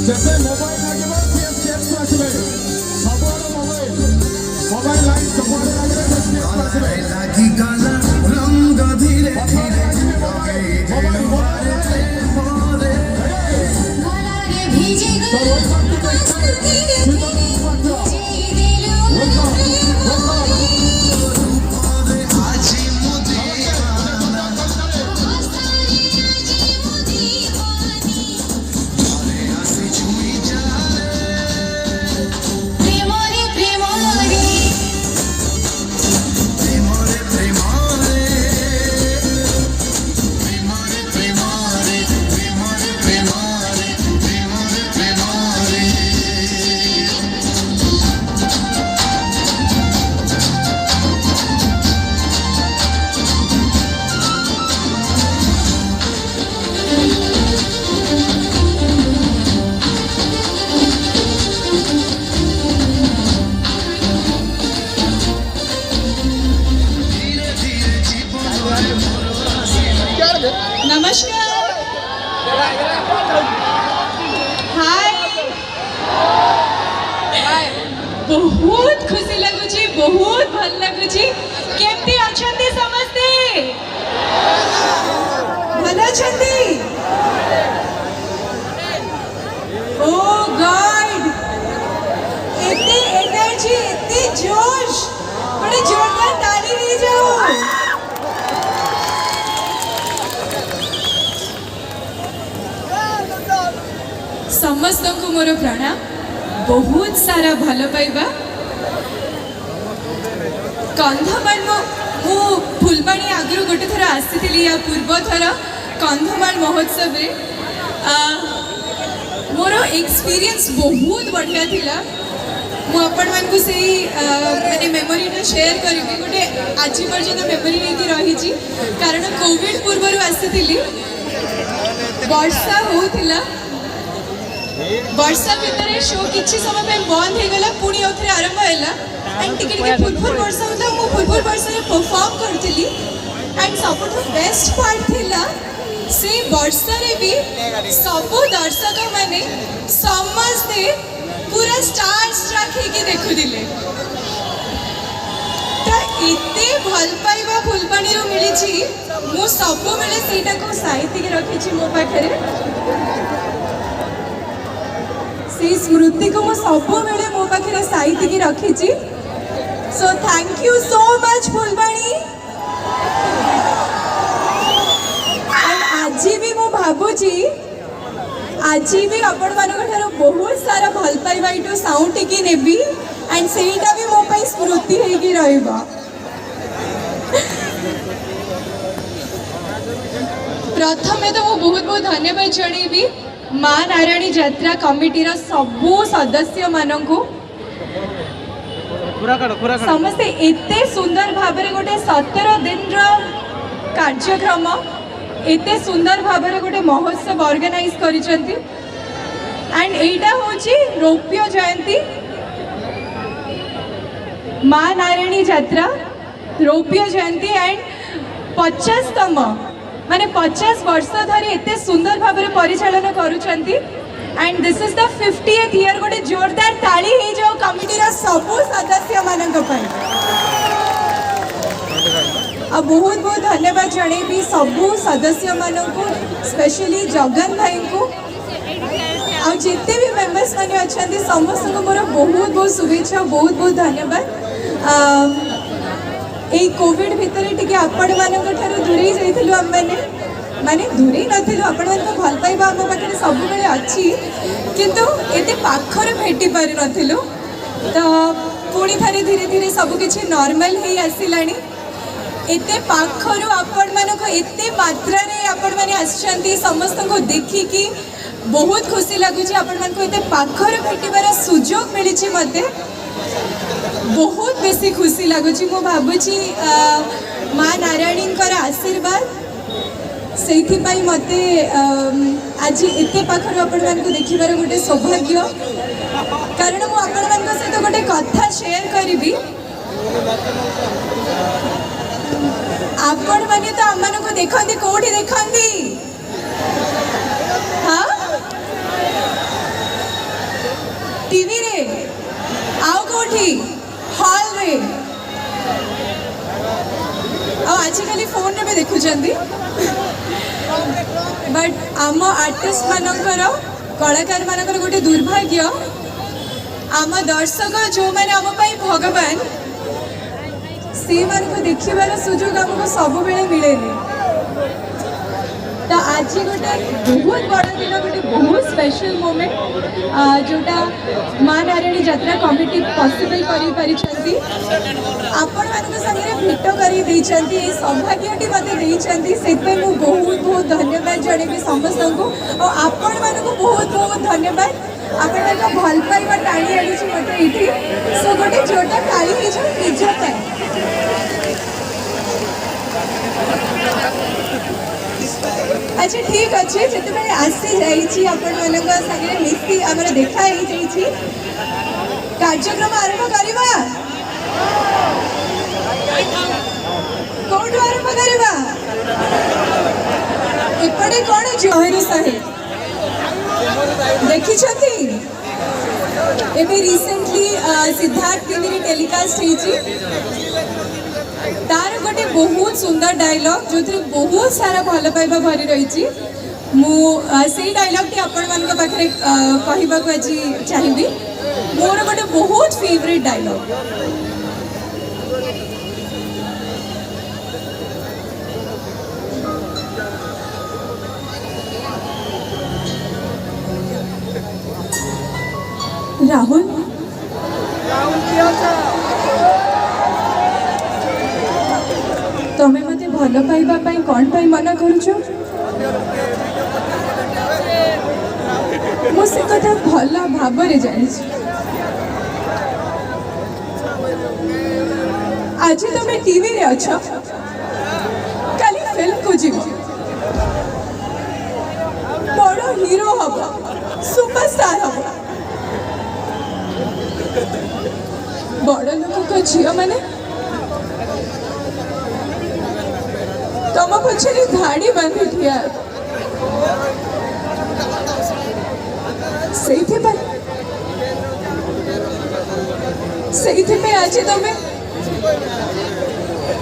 जैसे मोबाइल लगे स्टेज को आसवे सबुआड़ मोबाइल मोबाइल लाइन सबुआड़ लगे स्टेज को आसवे लागी गाला रंग धीरे धीरे मोबाइल नमस्कार हाय बहुत खुशी लगुची बहुत भल लगुची केमती अछंती समस्ते भल अछंती ओ गॉड इतनी एनर्जी इतनी जोश बड़े जोरदार ताली नहीं जाओ समस्त को मोर प्रणाम बहुत सारा भल पाइबा कंधमाल मु फुलबाणी आगु गोटे थर आसी या पूर्व थर कंधमाल महोत्सव रे मोर एक्सपीरियंस बहुत बढ़िया थिला मु आपण मानकु से माने मेमोरीटा शेयर करिबी गोटे आज पर्यंत मेमोरी नहीं रही कारण कोविड पूर्व आसी वर्षा होतिला वर्षा भितर शो किसी समय बंद हो गला पुणी आउथरे आरंभ हैला एंड टिके टिके फुलफुल वर्षा होता मु फुलफुल वर्षा रे परफॉर्म करथिली एंड सबटु बेस्ट पार्ट थिला से वर्षा रे भी सब दर्शक माने समझते पूरा स्टार स्ट्रक हे के देखुदिले ता इते भल पाइबा फुलबाणी रो मिली छी मु सब बेले सेटा को साहित्य के रखी छी मो पाखरे स्मृति को मु सब बेले मो पाखे साइति की रखी so thank you so much Phulbani आज भी मु भाबुची आज भी आपण मानक ठारो बहुत सारा भल पाइबा इटो साउंड टिकी नेबी एंड सेटा भी मो पई स्मृति हे की रहइबा प्रथमे तो मु बहुत बहुत धन्यवाद जणेबी माँ नारायणी यात्रा कमिटी सबू सदस्य मानक समस्ते एते सुंदर भाव गोटे 17 दिन कार्यक्रम एते सुंदर भाव गोटे महोत्सव ऑर्गेनाइज करिसेंती एंड एटा होची रौप्य जयंती माँ नारायणी यात्रा रौप्य जयंती एंड 50तम माने 50 वर्ष धरी एते सुंदर भाव परिचालन करुछंती and this is the 50th year गोटे जोरदार ताली हे जाओ कमिटी रा सबु सदस्य मानक पई आ बहुत बहुत धन्यवाद जणे भी सबु सदस्य मानक स्पेशली जगन भाई को आ जिते भी मेंबर्स माने अछंती समस्त को मोर बहुत बहुत शुभेच्छा बहुत बहुत धन्यवाद ए कोविड भितर टिके आपण मानक ठारो दूरे जाइथिलु हम माने दूरे नथिलु आपण मानक भल पाइबा हम पाखे सब बेले अछि किंतु एते पाखर भेटी पारि नथिलु तो पुणी थारे धीरे धीरे सब किछि नॉर्मल हे आसिलानी एते पाखरु आपण मानक एते मात्रा रे आपण माने आछंती समस्त को देखि कि बहुत खुशी लागुछि आपण मानक एते पाखर भेटिबार सुजोग मिलिछि मते बहुत बेसी खुशी लगुच मु भावुची माँ नारायणी आशीर्वाद से मते आज एत पाखर आपण मानक देखिबार गोटे सौभाग्य कारण मु आपण मानक सहित गोटे कथा शेयर करी आपण माने तो आम मानक देखती कौटी देखती हाँ टीवी रे आउ कोठी हॉल रे आजिकल फोन रे भी देखुचंदी बट आम आर्टिस्ट मानकर कलाकार मानकर गोटे दुर्भाग्य आम दर्शक जो मैंने आम भगवान से देखिबार सुजोग आमको सब बेले मिलेनि तो आज गोटे बहुत बड़ दिन गोटे बहुत स्पेशल मोमेंट जोटा माँ नारायणी यात्रा कमिटी पॉसिबल करी आपण मान सामने भेट कर सौभाग्यटी मत से बहुत बहुत धन्यवाद जनइबी समस्त को और आपण मान बहुत बहुत धन्यवाद आपण भल पाइबा टाणी आनी मत ये सो गोटे जोटा काली इज्जत है अच्छा ठीक अच्छे जिते आसी जाइए मिसी आम देखा कार्यक्रम आरंभ करवा कौटू आरंभ करवा एपटे कौन जहर साहे देखी एबे रिसेंटली सिद्धार्थ टीवी टेलीकास्ट तार गोटे बहुत सुंदर डायलॉग जो थे बहुत सारा भल पाइबा भरी रही से डायलॉग टी आपण मान पाखे कहवाक आज चाहिए मोर गोटे बहुत फेवरेट डायलॉग राहुल तमें मत भल पाइबा कौन पाई मना करुच मुझे कथा भल भाव जानी आज तुम टीवी रे अच्छ काली फिल्म को जीव बड़ हीरो हम सुपरस्टार हम बड़ लोक झील मैंने तुम पछे धाड़ी बांधी ठिया आज तुम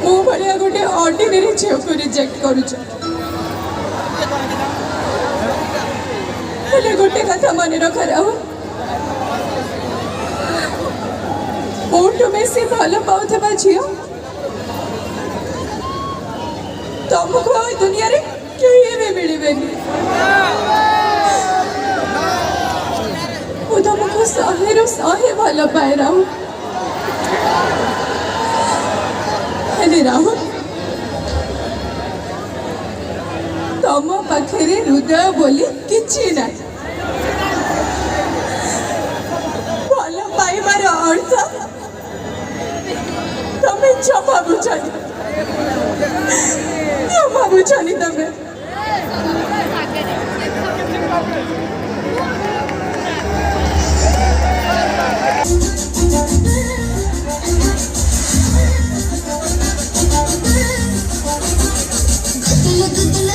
मो भाया गोटे ऑर्डिनरी झील को रिजेक्ट करुच गोटे कथा मन रख राहुल मोटू बेसी भल पाउथबा झील तुमको दुनिया रे कहीं भी मिलेनि वो तुमको शहे शहे भल पाए राहुल हेले राहुल तुम पाखे हृदय बोली किछि ना भल पाइबार अर्थ तुम जमा बुझानी जमा बुझानी तमें दिल